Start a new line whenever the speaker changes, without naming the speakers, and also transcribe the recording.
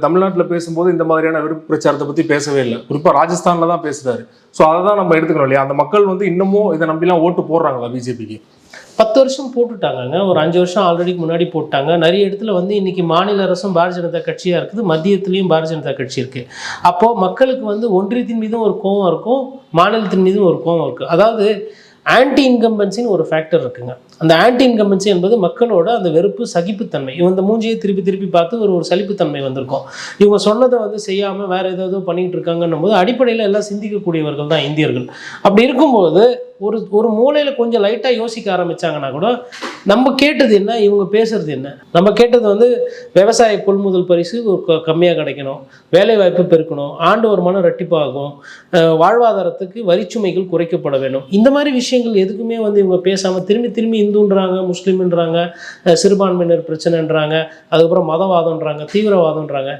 தமிழ்நாட்டில் பேசும்போது இந்த மாதிரியான வெறுப்பு பிரச்சாரத்தை பற்றி பேசவே இல்லை. குறிப்பாக ராஜஸ்தானில் தான் பேசுகிறாரு. ஸோ அதை தான் நம்ம எடுத்துக்கணும் இல்லையா? அந்த மக்கள் இன்னமும் இதை நம்பிலாம் ஓட்டு போடுறாங்களா பிஜேபிக்கு?
10 வருஷம் போட்டுட்டாங்கங்க. ஒரு 5 வருஷம் ஆல்ரெடி முன்னாடி போட்டாங்க. நிறைய இடத்துல இன்னைக்கு மாநில அரசும் பாரதிய ஜனதா கட்சியாக இருக்குது, மத்தியத்திலையும் பாரதிய ஜனதா கட்சி இருக்குது. அப்போது மக்களுக்கு ஒன்றியத்தின் மீதும் ஒரு கோவம் இருக்கும், மாநிலத்தின் மீதும் ஒரு கோவம் இருக்குது. அதாவது ஆன்டி இன்கம்பன்சின்னு ஒரு ஃபேக்டர் இருக்குங்க. அந்த ஆன்டி இன்கம்பன்சி என்பது மக்களோட அந்த வெறுப்பு, சகிப்புத்தன்மை. இந்த மூஞ்சியை திருப்பி திருப்பி பார்த்து ஒரு சலிப்புத்தன்மை வந்திருக்கும். இவங்க சொன்னதை செய்யாமல் வேறு ஏதோ பண்ணிகிட்டு இருக்காங்கன்னும் போது அடிப்படையில் எல்லாம் சிந்திக்கக்கூடியவர்கள் தான் இந்தியர்கள். அப்படி இருக்கும்போது ஒரு மூலையில் கொஞ்சம் லைட்டாக யோசிக்க ஆரம்பித்தாங்கன்னா கூட நம்ம கேட்டது என்ன, இவங்க பேசுறது என்ன? நம்ம கேட்டது விவசாய கொள்முதல் பரிசு கம்மியாக கிடைக்கணும், வேலைவாய்ப்பு பெருக்கணும், ஆண்டு வருமானம் ரெட்டிப்பாகும், வாழ்வாதாரத்துக்கு வரிச்சுமைகள் குறைக்கப்பட வேண்டும். இந்த மாதிரி விஷயங்கள் எதுக்குமே இவங்க பேசாமல் திரும்பி திரும்பி இந்துன்றாங்க, முஸ்லீம்ன்றாங்க, சிறுபான்மையினர் பிரச்சனைன்றாங்க, அதுக்கப்புறம் மதவாதம்ன்றாங்க, தீவிரவாதம்ன்றாங்க.